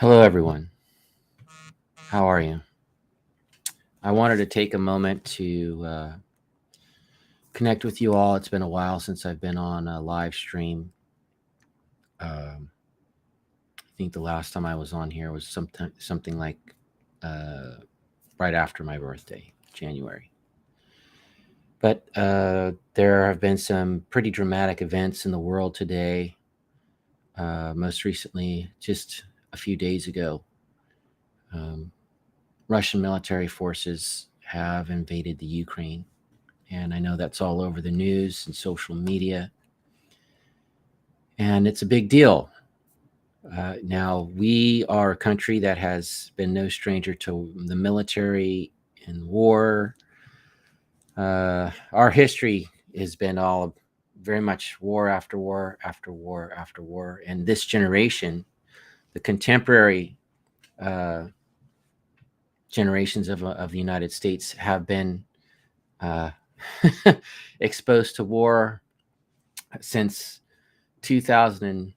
Hello, everyone. How are you? I wanted to take a moment to connect with you all. It's been a while since I've been on a live stream. I think the last time I was on here was something like uh, right after my birthday, January. But there have been some pretty dramatic events in the world today. Most recently, just a few days ago, um, Russian military forces have invaded the Ukraine. And I know that's all over the news and social media. And it's a big deal. Now, we are a country that has been no stranger to the military and war. Our history has been all very much war after war after war after war. And this generation, the contemporary uh, generations of the United States, have been uh, exposed to war since 2000.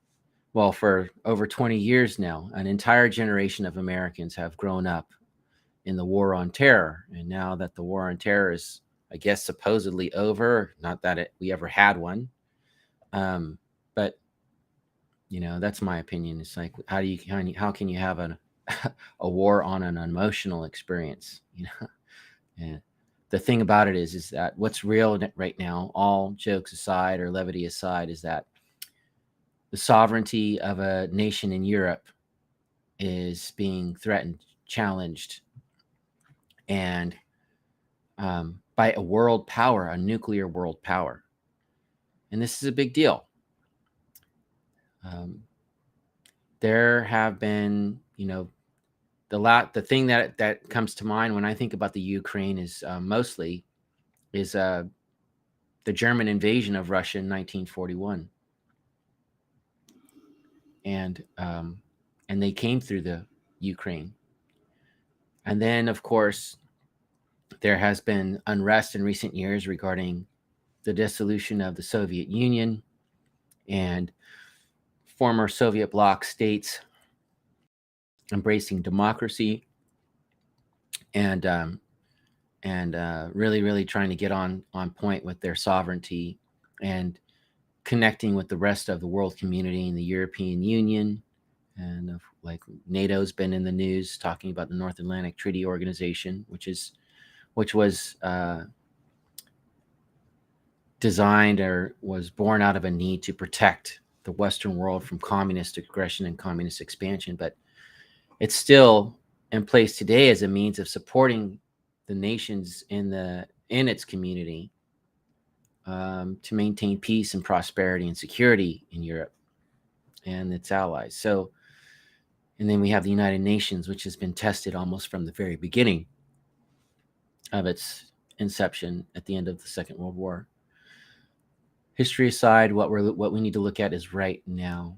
Well, for over 20 years now, an entire generation of Americans have grown up in the war on terror. And now that the war on terror is, I guess, supposedly over, not that we ever had one, but that's my opinion. It's like, how can you have a war on an emotional experience? And the thing about it is that what's real right now, all jokes aside or levity aside, is that the sovereignty of a nation in Europe is being threatened, challenged, and by a world power, a nuclear world power. And this is a big deal. Um, there have been, the thing that comes to mind when I think about the Ukraine is mostly is the German invasion of Russia in 1941, and and they came through the Ukraine, and then of course there has been unrest in recent years regarding the dissolution of the Soviet Union and former Soviet bloc states embracing democracy and really, really trying to get on point with their sovereignty and connecting with the rest of the world community and the European Union. And like NATO's been in the news talking about the North Atlantic Treaty Organization, which was designed or was born out of a need to protect the Western world from communist aggression and communist expansion. But it's still in place today as a means of supporting the nations in its community, to maintain peace and prosperity and security in Europe and its allies. So, and then we have the United Nations, which has been tested almost from the very beginning of its inception at the end of the Second World War. History aside, what we need to look at is right now.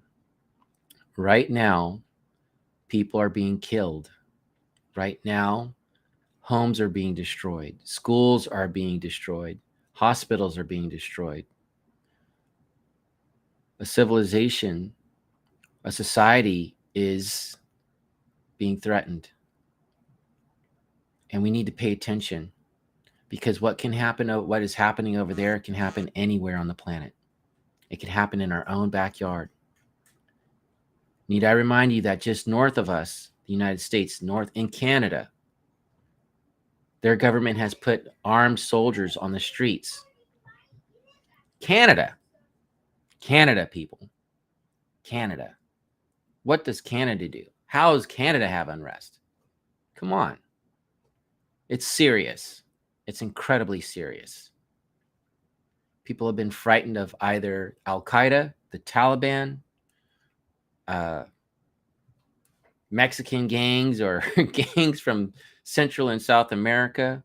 Right now, people are being killed. Right now, homes are being destroyed. Schools are being destroyed. Hospitals are being destroyed. A civilization, a society is being threatened. And we need to pay attention because what is happening over there can happen anywhere on the planet. It can happen in our own backyard. Need I remind you that just north of us, the United States, north in Canada, their government has put armed soldiers on the streets. Canada, Canada, people, Canada. What does Canada do? How does Canada have unrest? Come on. It's serious. It's incredibly serious. People have been frightened of either Al Qaeda, the Taliban, uh, Mexican gangs, or gangs from Central and South America,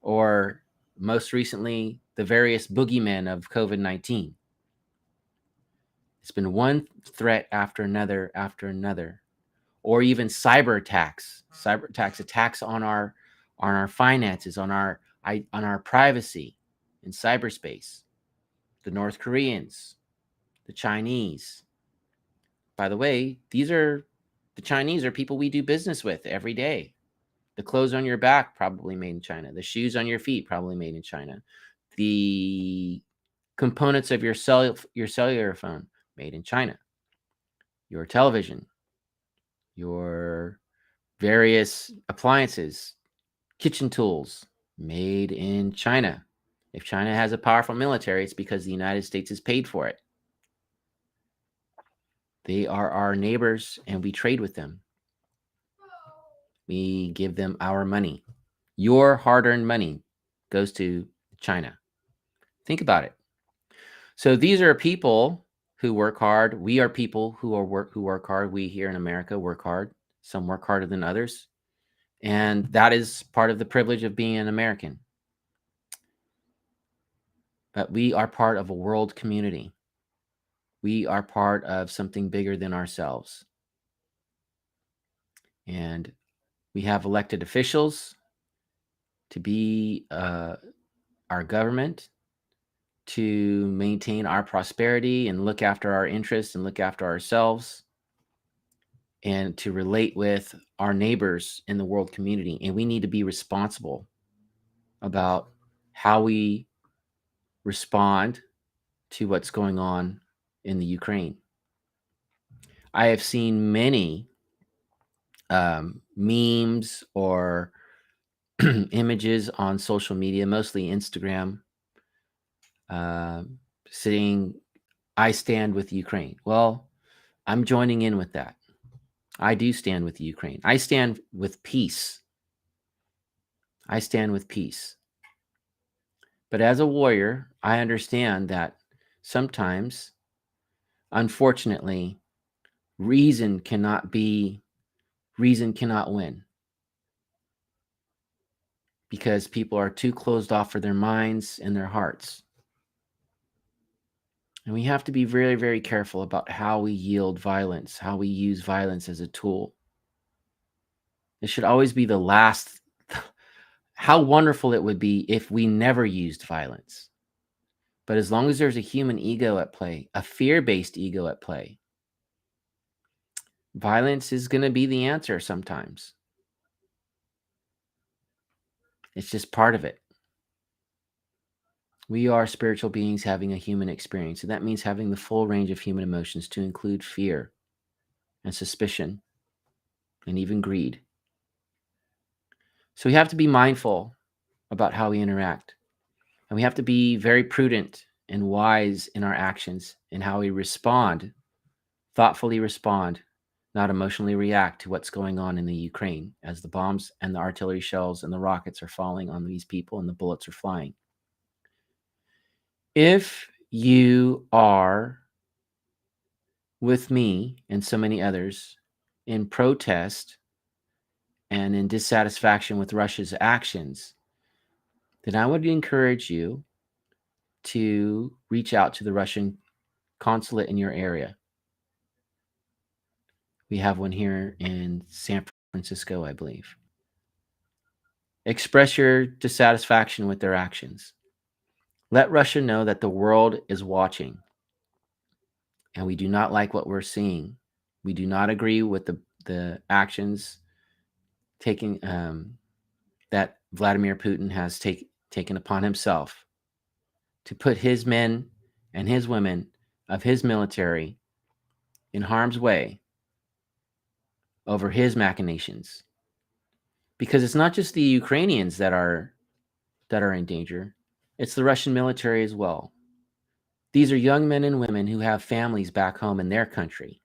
or most recently, the various boogeymen of COVID-19. It's been one threat after another, or even attacks on our finances, on our privacy in cyberspace. The North Koreans, the Chinese. By the way, these are The Chinese are people we do business with every day. The clothes on your back, probably made in China. The shoes on your feet, probably made in China. The components of your cellular phone, made in China. Your television, your various appliances, kitchen tools, made in China. If China has a powerful military, it's because the United States has paid for it. They are our neighbors, and we trade with them. We give them our money. Your hard-earned money goes to China. Think about it. So these are people who work hard. We are people who work hard. We here in America work hard. Some work harder than others. And that is part of the privilege of being an American. But we are part of a world community. We are part of something bigger than ourselves. And we have elected officials to be our government, to maintain our prosperity and look after our interests and look after ourselves, and to relate with our neighbors in the world community. And we need to be responsible about how we respond to what's going on in the Ukraine. I have seen many memes or images on social media, mostly Instagram, saying, "I stand with Ukraine." Well, I'm joining in with that. I do stand with Ukraine. I stand with peace. I stand with peace. But as a warrior, I understand that sometimes, unfortunately, reason cannot win because people are too closed off for their minds and their hearts. And we have to be very, very careful about how we yield violence, how we use violence as a tool. It should always be the last. How wonderful it would be if we never used violence. But as long as there's a human ego at play, a fear-based ego at play, violence is going to be the answer sometimes. It's just part of it. We are spiritual beings having a human experience, and that means having the full range of human emotions to include fear and suspicion and even greed. So we have to be mindful about how we interact, and we have to be very prudent and wise in our actions and how we respond, thoughtfully respond, not emotionally react to what's going on in the Ukraine as the bombs and the artillery shells and the rockets are falling on these people and the bullets are flying. If you are with me and so many others in protest and in dissatisfaction with Russia's actions, then I would encourage you to reach out to the Russian consulate in your area. We have one here in San Francisco, I believe. Express your dissatisfaction with their actions. Let Russia know that the world is watching and we do not like what we're seeing. We do not agree with the actions taking that Vladimir Putin has taken upon himself to put his men and his women of his military in harm's way over his machinations. Because it's not just the Ukrainians that are in danger, it's the Russian military as well. These are young men and women who have families back home in their country.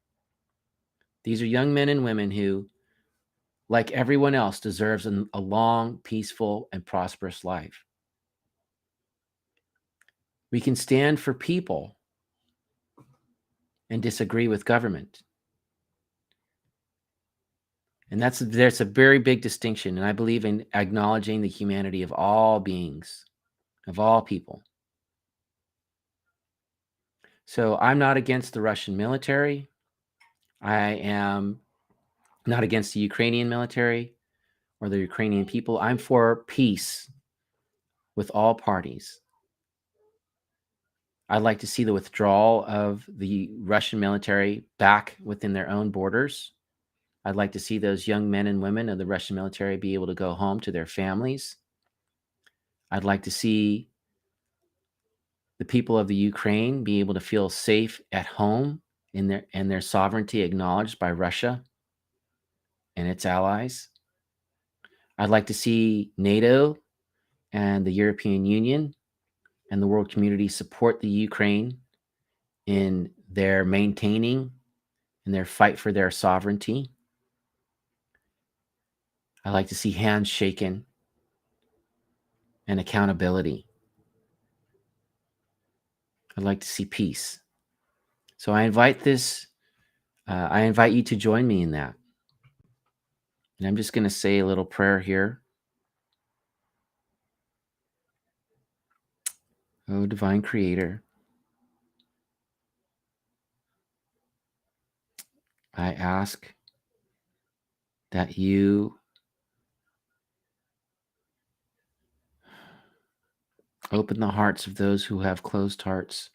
These are young men and women who, like everyone else, deserves a long, peaceful, and prosperous life. We can stand for people and disagree with government. And there's a very big distinction. And I believe in acknowledging the humanity of all beings, of all people. So I'm not against the Russian military. I am not against the Ukrainian military or the Ukrainian people. I'm for peace with all parties. I'd like to see the withdrawal of the Russian military back within their own borders. I'd like to see those young men and women of the Russian military be able to go home to their families. I'd like to see the people of the Ukraine be able to feel safe at home in their sovereignty acknowledged by Russia and its allies. I'd like to see NATO and the European Union and the world community support the Ukraine in their maintaining and their fight for their sovereignty. I like to see hands shaken and accountability. I'd like to see peace. So I invite you to join me in that. And I'm just going to say a little prayer here. Oh, divine creator, I ask that you open the hearts of those who have closed hearts,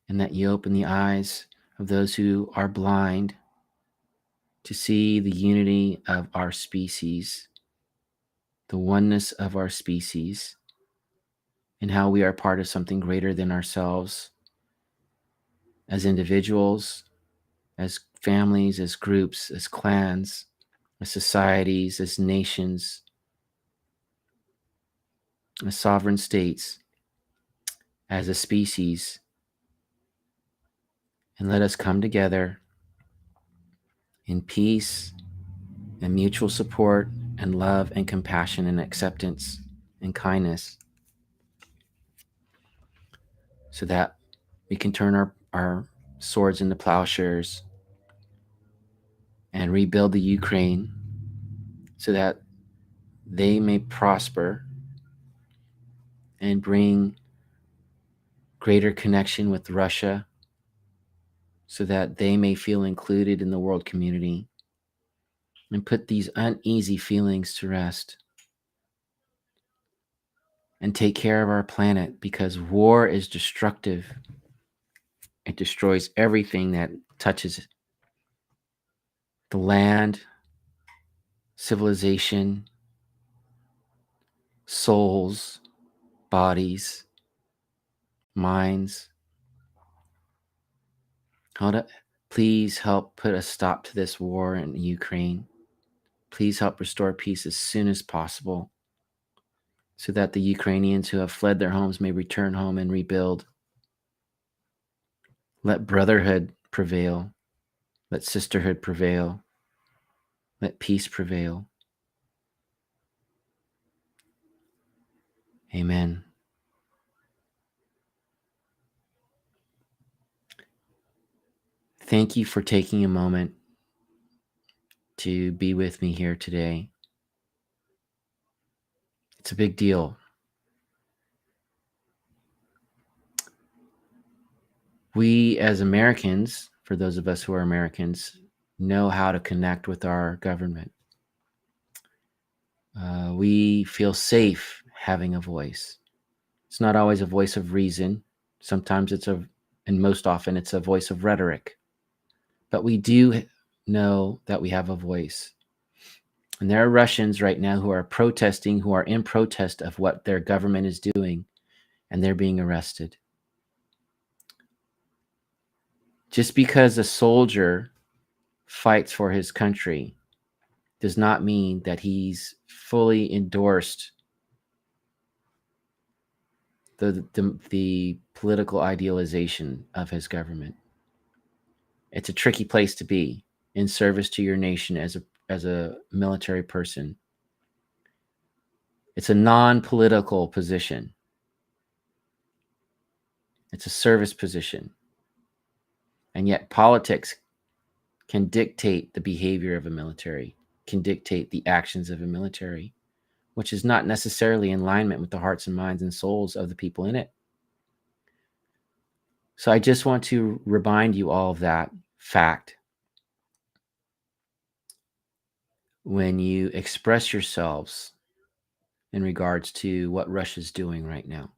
and that you open the eyes of those who are blind to see the unity of our species, the oneness of our species, and how we are part of something greater than ourselves as individuals, as families, as groups, as clans, as societies, as nations, as sovereign states, as a species. And let us come together in peace and mutual support and love and compassion and acceptance and kindness, so that we can turn our swords into plowshares and rebuild the Ukraine so that they may prosper and bring greater connection with Russia, so that they may feel included in the world community and put these uneasy feelings to rest and take care of our planet, because war is destructive. It destroys everything that touches the land, civilization, souls, bodies, minds. Please help put a stop to this war in Ukraine. Please help restore peace as soon as possible, so that the Ukrainians who have fled their homes may return home and rebuild. Let brotherhood prevail. Let sisterhood prevail. Let peace prevail. Amen. Thank you for taking a moment to be with me here today. It's a big deal. We as Americans, for those of us who are Americans, know how to connect with our government. We feel safe having a voice. It's not always a voice of reason. Sometimes and most often it's a voice of rhetoric. But we do know that we have a voice. And there are Russians right now who are protesting, who are in protest of what their government is doing, and they're being arrested. Just because a soldier fights for his country does not mean that he's fully endorsed the political idealization of his government. It's a tricky place to be in service to your nation as a military person. It's a non-political position. It's a service position. And yet politics can dictate the behavior of a military, can dictate the actions of a military, which is not necessarily in alignment with the hearts and minds and souls of the people in it. So I just want to remind you all of that fact when you express yourselves in regards to what Russia's doing right now.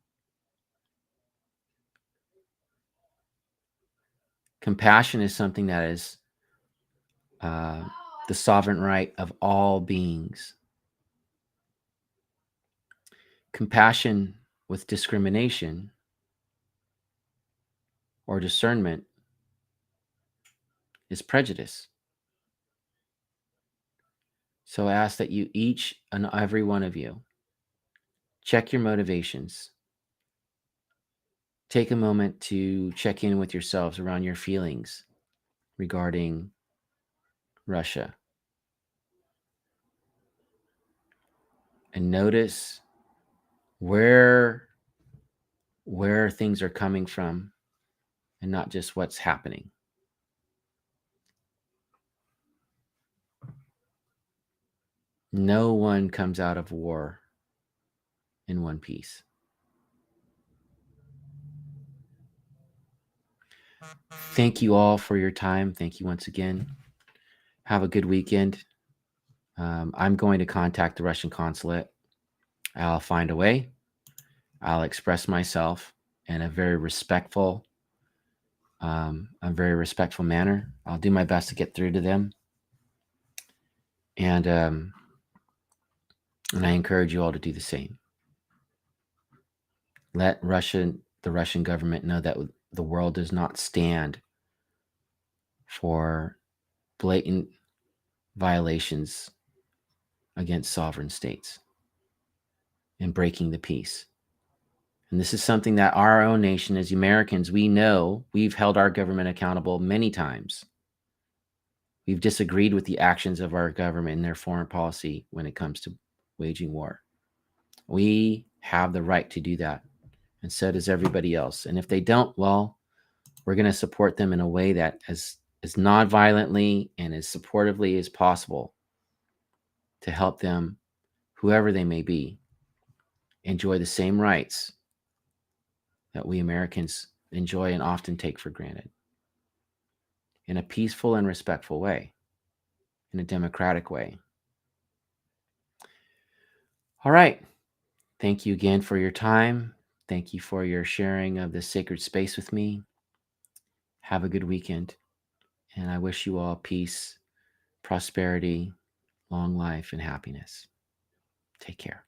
Compassion is something that is the sovereign right of all beings. Compassion with discrimination or discernment is prejudice. So I ask that you, each and every one of you, check your motivations. Take a moment to check in with yourselves around your feelings regarding Russia. And notice where things are coming from and not just what's happening. No one comes out of war in one piece. Thank you all for your time. Thank you once again. Have a good weekend. I'm going to contact the Russian consulate. I'll find a way. I'll express myself in a very respectful manner. I'll do my best to get through to them. And I encourage you all to do the same. Let the Russian government know that the world does not stand for blatant violations against sovereign states and breaking the peace. And this is something that our own nation, as Americans, we know we've held our government accountable many times. We've disagreed with the actions of our government and their foreign policy when it comes to waging war. We have the right to do that, and so does everybody else. And if they don't, well, we're going to support them in a way that as non-violently and as supportively as possible to help them, whoever they may be, enjoy the same rights that we Americans enjoy and often take for granted in a peaceful and respectful way, in a democratic way. All right. Thank you again for your time. Thank you for your sharing of this sacred space with me. Have a good weekend. And I wish you all peace, prosperity, long life, and happiness. Take care.